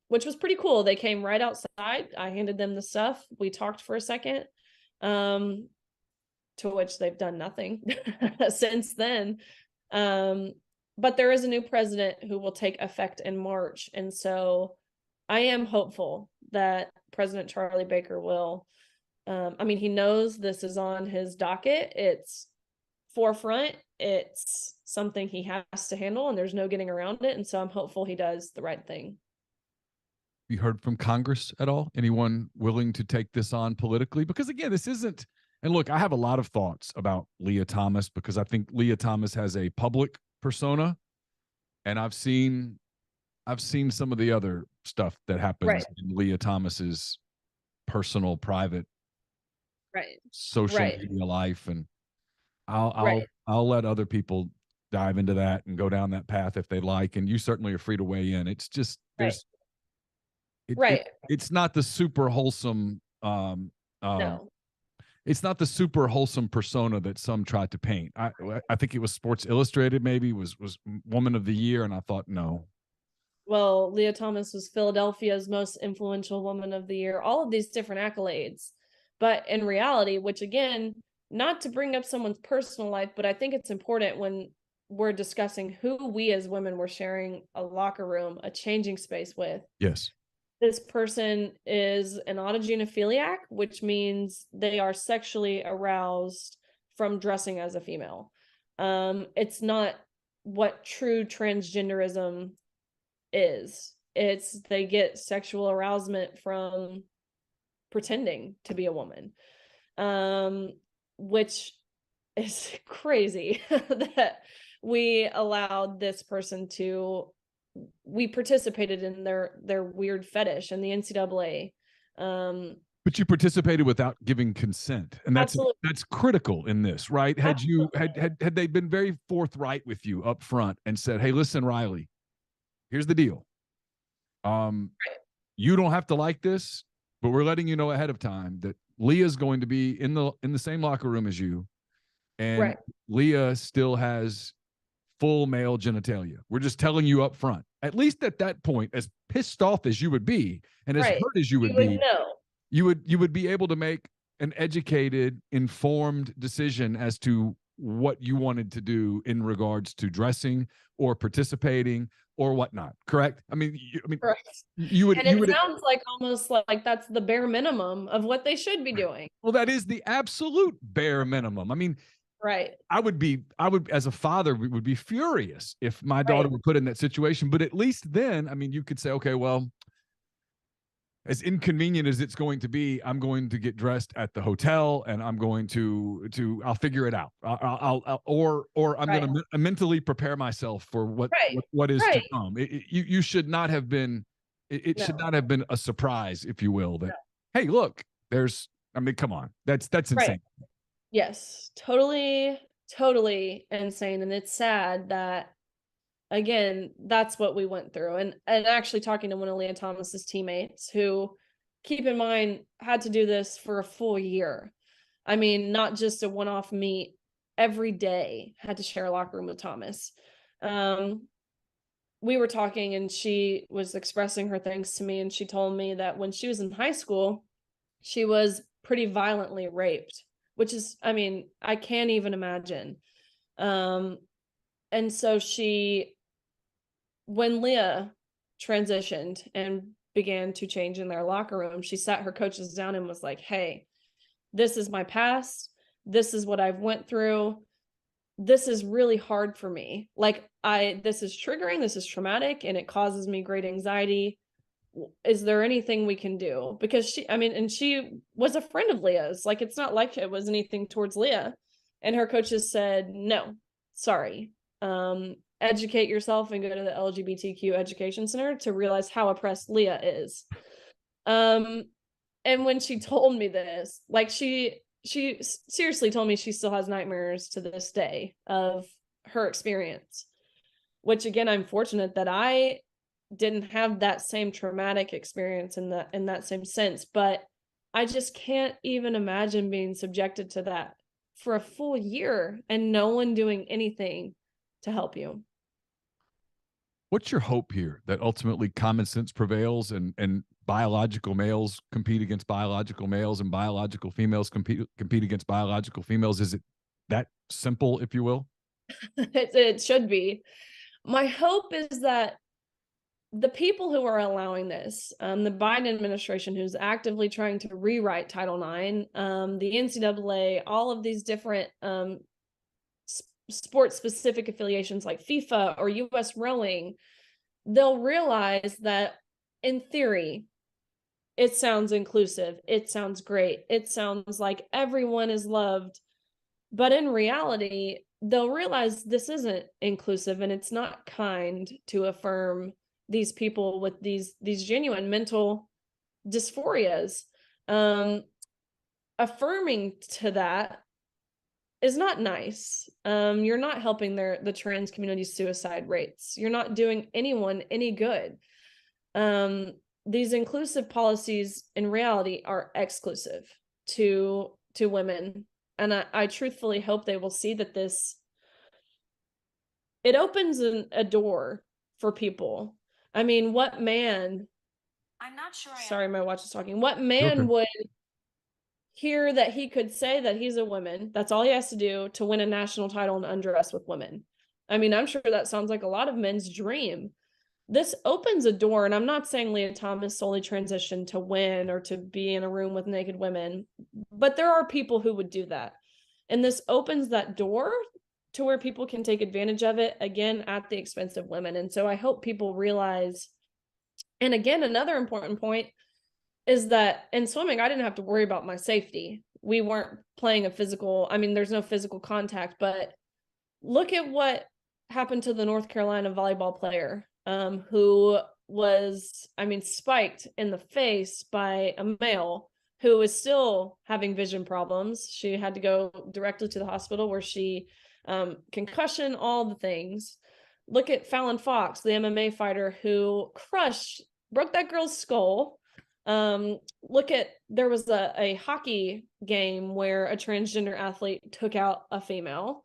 which was pretty cool. They came right outside. I handed them the stuff. We talked for a second, to which they've done nothing since then. But there is a new president who will take effect in March. And so I am hopeful that President Charlie Baker will, he knows this is on his docket. It's forefront. It's something he has to handle, and there's no getting around it. And so I'm hopeful he does the right thing. You heard from Congress at all? Anyone willing to take this on politically? Because again, this isn't, and look, I have a lot of thoughts about Lia Thomas, because I think Lia Thomas has a public persona, and I've seen some of the other stuff that happens in Lia Thomas's personal, private, social media life, and I'll let other people dive into that and go down that path if they like, and you certainly are free to weigh in. It's just it's not the super wholesome no. it's not the super wholesome persona that some tried to paint. I think it was Sports Illustrated maybe was Woman of the Year, and I thought no. Well, Lia Thomas was Philadelphia's most influential woman of the year, all of these different accolades. But in reality, which again, not to bring up someone's personal life, but I think it's important when we're discussing who we as women were sharing a locker room, a changing space with. Yes. This person is an autogenophiliac, which means they are sexually aroused from dressing as a female. It's not what true transgenderism is. It's they get sexual arousement from pretending to be a woman, which is crazy that we allowed this person to we participated in their weird fetish in the NCAA. But you participated without giving consent, and that's Absolutely. that's critical in this, right? Had you Absolutely. had they been very forthright with you up front and said, "Hey, listen, Riley, here's the deal. Um, Right. you don't have to like this, but we're letting you know ahead of time that Leah's going to be in the same locker room as you, and Right. Lia still has full male genitalia. We're just telling you up front." At least at that point, as pissed off as you would be and as Right. hurt as you You would would be, know. you would be able to make an educated, informed decision as to what you wanted to do in regards to dressing or participating or whatnot. Correct? Right. You would And you it would sounds like almost like that's the bare minimum of what they should be doing. well, that is the absolute bare minimum. Right. I would, as a father, would be furious if my daughter Right. were put in that situation. But at least then, you could say, okay, well, as inconvenient as it's going to be, I'm going to get dressed at the hotel, and I'm going I'll figure it out. Or I'm Right. going to mentally prepare myself for Right. what is to Right. come. You should not have been. It should No. not have been a surprise, if you will. That No. hey, look, there's. Come on, that's Right. insane. Yes. Totally, totally insane. And it's sad that again, that's what we went through. And actually talking to one of Lia Thomas's teammates who, keep in mind, had to do this for a full year. I mean, not just a one-off meet, every day had to share a locker room with Thomas. Um, we were talking and she was expressing her thanks to me, and she told me that when she was in high school, she was pretty violently raped, which is, I mean, I can't even imagine. Um, and so when Lia transitioned and began to change in their locker room, she sat her coaches down and was like, "Hey, this is my past. This is what I've went through. This is really hard for me. Like this is triggering, this is traumatic, and it causes me great anxiety. Is there anything we can do?" Because and she was a friend of Leah's. Like, it's not like it was anything towards Lia. And her coaches said, "No, sorry. Educate yourself and go to the LGBTQ education center to realize how oppressed Lia is." Um, and when she told me this, like she seriously told me she still has nightmares to this day of her experience, which again, I'm fortunate that I didn't have that same traumatic experience in that same sense, but I just can't even imagine being subjected to that for a full year and no one doing anything to help you. What's your hope here, that ultimately common sense prevails and biological males compete against biological males and biological females compete against biological females? Is it that simple, if you will? It should be. My hope is that the people who are allowing this, the Biden administration, who's actively trying to rewrite Title IX, the NCAA, all of these different sports specific affiliations like FIFA or US rowing, they'll realize that in theory, it sounds inclusive. It sounds great. It sounds like everyone is loved. But in reality, they'll realize this isn't inclusive and it's not kind to affirm these people with these genuine mental dysphorias. Um, Affirming to that is not nice. You're not helping the trans community suicide rates. You're not doing anyone any good. These inclusive policies in reality are exclusive to to women. And I truthfully hope they will see that it opens a door for people. I mean, what man, I'm not sure. Sorry, my watch is talking. What Okay. man would hear that he could say that he's a woman? That's all he has to do to win a national title and undress with women. I mean, I'm sure that sounds like a lot of men's dream. This opens a door, and I'm not saying Lia Thomas solely transitioned to win or to be in a room with naked women, but there are people who would do that. And this opens that door to where people can take advantage of it, again, at the expense of women. And so I hope people realize, and again, another important point is that in swimming, I didn't have to worry about my safety. We weren't playing there's no physical contact, but look at what happened to the North Carolina volleyball player who was, spiked in the face by a male who was still having vision problems. She had to go directly to the hospital where she concussion, all the things. Look at Fallon Fox, the MMA fighter who broke that girl's skull. There was a hockey game where a transgender athlete took out a female.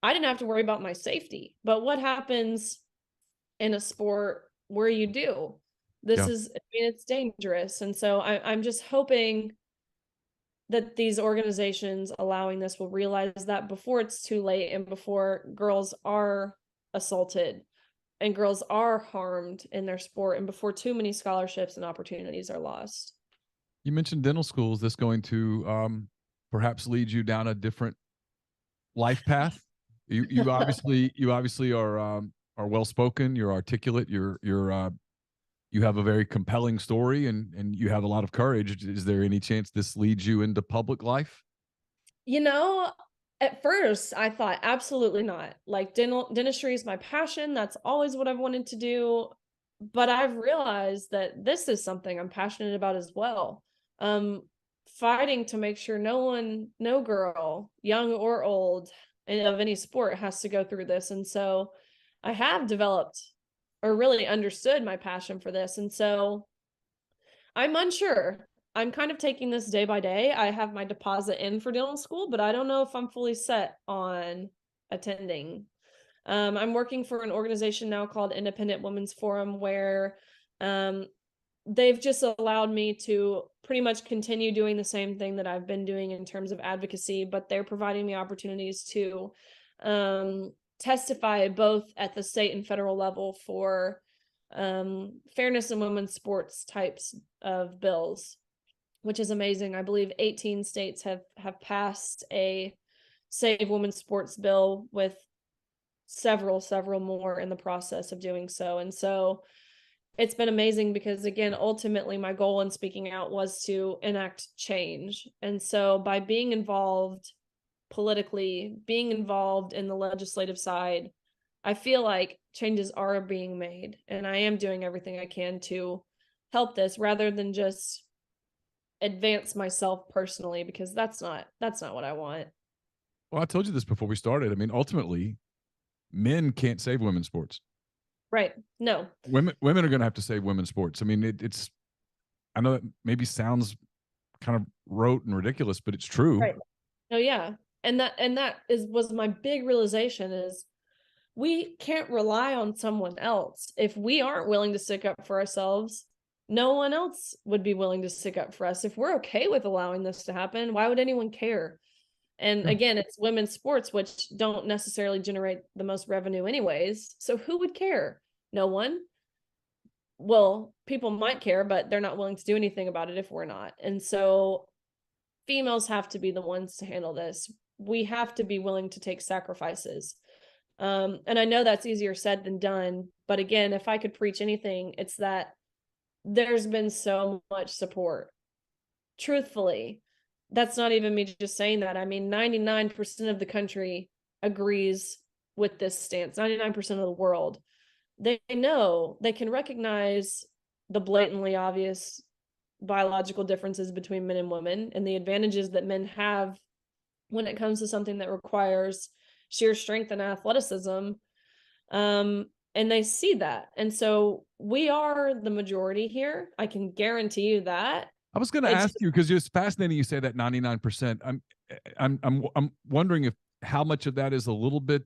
I didn't have to worry about my safety, but what happens in a sport where you do? It's dangerous. And so I'm just hoping that these organizations allowing this will realize that before it's too late and before girls are assaulted and girls are harmed in their sport and before too many scholarships and opportunities are lost. You mentioned dental school. Is this going to perhaps lead you down a different life path? You obviously are well spoken. You're articulate. You have a very compelling story, and you have a lot of courage. Is there any chance this leads you into public life? At first I thought absolutely not. Like dentistry is my passion. That's always what I've wanted to do. But I've realized that this is something I'm passionate about as well. Fighting to make sure no girl, young or old, of any sport has to go through this. And so I have developed or really understood my passion for this. And so I'm unsure. I'm kind of taking this day by day. I have my deposit in for dental school, but I don't know if I'm fully set on attending. I'm working for an organization now called Independent Women's Forum, where they've just allowed me to pretty much continue doing the same thing that I've been doing in terms of advocacy, but they're providing me opportunities to testify both at the state and federal level for fairness in women's sports types of bills, which is amazing. I believe 18 states have passed a Save Women's Sports bill, with several more in the process of doing so. And so it's been amazing because, again, ultimately my goal in speaking out was to enact change. And so by being involved politically, being involved in the legislative side, I feel like changes are being made, and I am doing everything I can to help this rather than just advance myself personally, because that's not what I want. Well, I told you this before we started. I mean, ultimately, men can't save women's sports. Right. No. Women are going to have to save women's sports. I mean, it's. I know that maybe sounds kind of rote and ridiculous, but it's true. Right. Oh yeah, and that was my big realization is we can't rely on someone else. If we aren't willing to stick up for ourselves, no one else would be willing to stick up for us. If we're okay with allowing this to happen, why would anyone care? And again, it's women's sports, which don't necessarily generate the most revenue anyways. So who would care? No one. Well, people might care, but they're not willing to do anything about it if we're not. And so females have to be the ones to handle this. We have to be willing to take sacrifices. And I know that's easier said than done. But again, if I could preach anything, it's that there's been so much support. Truthfully, that's not even me just saying that. I mean, 99% of the country agrees with this stance. 99% of the world. They know, they can recognize the blatantly obvious biological differences between men and women and the advantages that men have when it comes to something that requires sheer strength and athleticism. And they see that. And so we are the majority here. I can guarantee you that. I was going to It's ask you, because it's fascinating you say that 99%. I'm wondering if how much of that is a little bit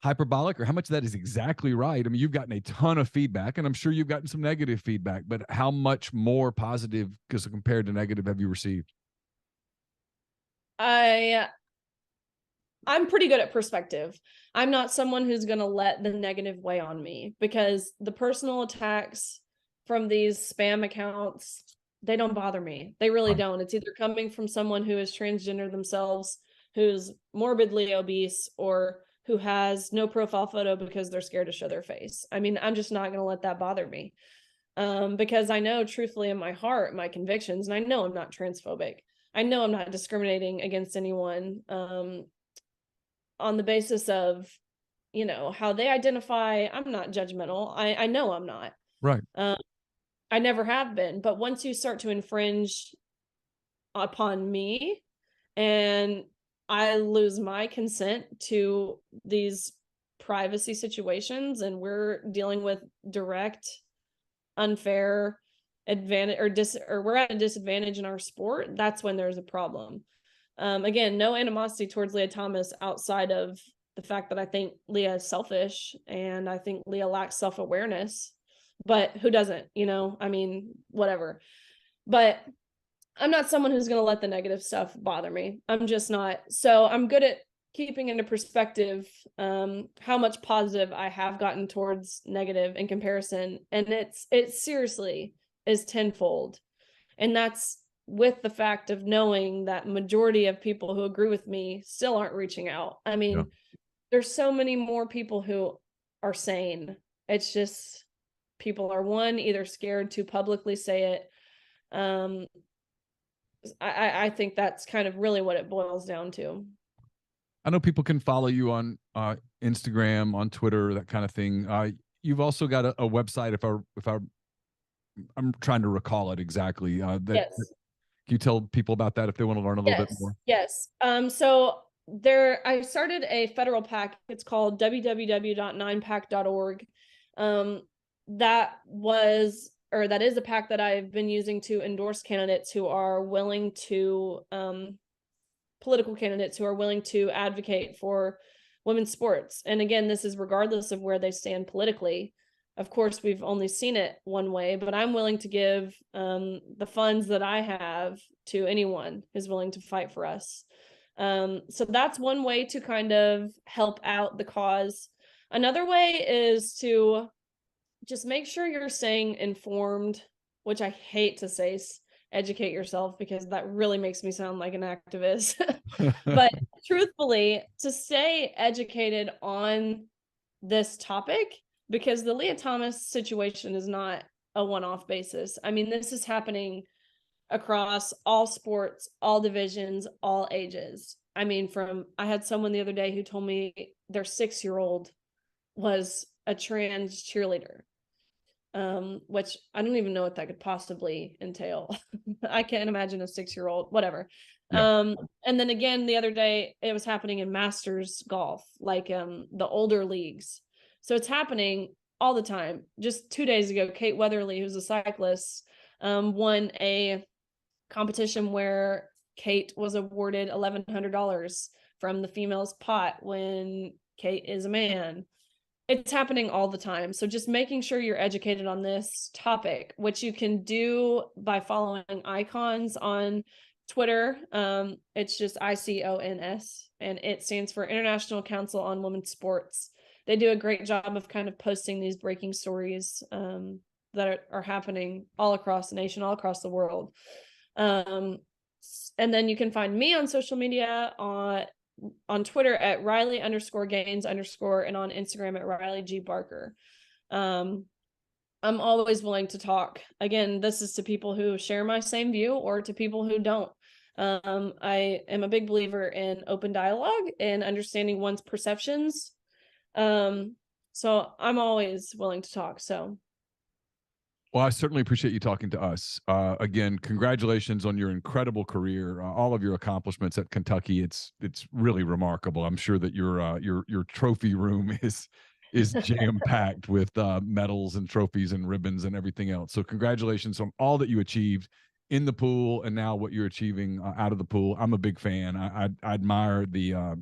hyperbolic, or how much of that is exactly right. I mean, you've gotten a ton of feedback, and I'm sure you've gotten some negative feedback, but how much more positive, because compared to negative, have you received? I I'm pretty good at perspective. I'm not someone who's going to let the negative weigh on me, because the personal attacks from these spam accounts, they don't bother me. They really Right. don't. It's either coming from someone who is transgender themselves, who's morbidly obese, or who has no profile photo because they're scared to show their face. I mean, I'm just not going to let that bother me. Because I know truthfully in my heart, my convictions, and I know I'm not transphobic. I know I'm not discriminating against anyone. On the basis of, how they identify. I'm not judgmental. I know I'm not. Right. um, I never have been. But once you start to infringe upon me, and I lose my consent to these privacy situations, and we're dealing with direct unfair advantage, or we're at a disadvantage in our sport, that's when there's a problem. Again, no animosity towards Lia Thomas outside of the fact that I think Lia is selfish, and I think Lia lacks self-awareness. But who doesn't? I mean, whatever. But I'm not someone who's going to let the negative stuff bother me. I'm just not. So I'm good at keeping into perspective how much positive I have gotten towards negative in comparison. And it seriously is tenfold. And that's with the fact of knowing that majority of people who agree with me still aren't reaching out. I mean, Yeah. there's so many more people who are sane. It's just people are, one, either scared to publicly say it. I think that's kind of really what it boils down to. I know people can follow you on Instagram, on Twitter, that kind of thing. You've also got a website. I'm trying to recall it exactly. Can Yes. you tell people about that if they want to learn a little bit Yes. more? Yes. So I started a federal PAC. It's called www.9pac.org. That was, or that is a PAC that I've been using to endorse candidates who are willing to, political candidates who are willing to advocate for women's sports. And again, this is regardless of where they stand politically. Of course, we've only seen it one way, but I'm willing to give the funds that I have to anyone who's willing to fight for us. So that's one way to kind of help out the cause. Another way is to just make sure you're staying informed, which I hate to say, educate yourself, because that really makes me sound like an activist. But truthfully, to stay educated on this topic, because the Lia Thomas situation is not a one-off basis. I mean, this is happening across all sports, all divisions, all ages. I mean, I had someone the other day who told me their 6-year-old was a trans cheerleader, which I don't even know what that could possibly entail. I can't imagine a 6-year-old, whatever. Yeah. And then again, the other day, it was happening in Masters golf, like the older leagues. So it's happening all the time. Just 2 days ago, Kate Weatherly, who's a cyclist, won a competition where Kate was awarded $1,100 from the females pot when Kate is a man. It's happening all the time. So just making sure you're educated on this topic, which you can do by following icons on Twitter. It's just ICONS, and it stands for International Council on Women's Sports. They do a great job of kind of posting these breaking stories that are happening all across the nation, all across the world. And then you can find me on social media on Twitter at Riley_Gaines_ and on Instagram at Riley G. Barker. I'm always willing to talk. Again, this is to people who share my same view or to people who don't. I am a big believer in open dialogue and understanding one's perceptions. So I'm always willing to talk. So. Well, I certainly appreciate you talking to us. Again, congratulations on your incredible career, all of your accomplishments at Kentucky. It's really remarkable. I'm sure that your trophy room is jam packed with medals and trophies and ribbons and everything else. So, congratulations on all that you achieved in the pool and now what you're achieving out of the pool. I'm a big fan. I admire the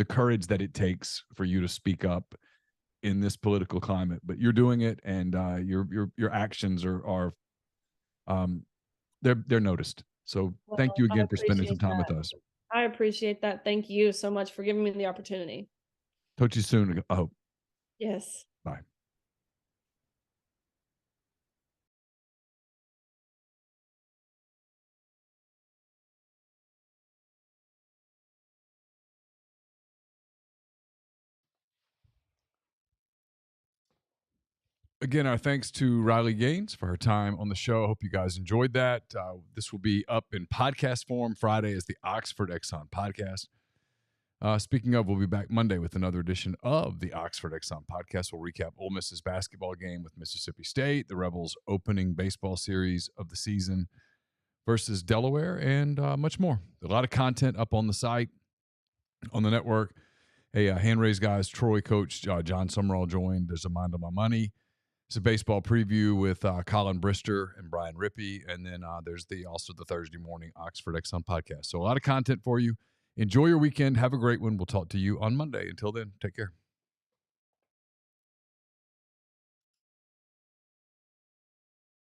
courage that it takes for you to speak up in this political climate, but you're doing it, and your actions are um, they're noticed. So thank Well, you I again for spending some appreciate time with that. us. I appreciate that. Thank you so much for giving me the opportunity. Talk to you soon. I hope. Yes. Bye. Again, our thanks to Riley Gaines for her time on the show. I hope you guys enjoyed that. This will be up in podcast form. Friday is the Oxford Exxon podcast. Speaking of, we'll be back Monday with another edition of the Oxford Exxon podcast. We'll recap Ole Miss's basketball game with Mississippi State, the Rebels' opening baseball series of the season versus Delaware, and much more. A lot of content up on the site, on the network. Hey, hand raised guys, Troy coach John Summerall joined. There's a Mind on My Money. It's a baseball preview with Colin Brister and Brian Rippey. And then there's also the Thursday morning Oxford Exxon podcast. So a lot of content for you. Enjoy your weekend. Have a great one. We'll talk to you on Monday. Until then, take care.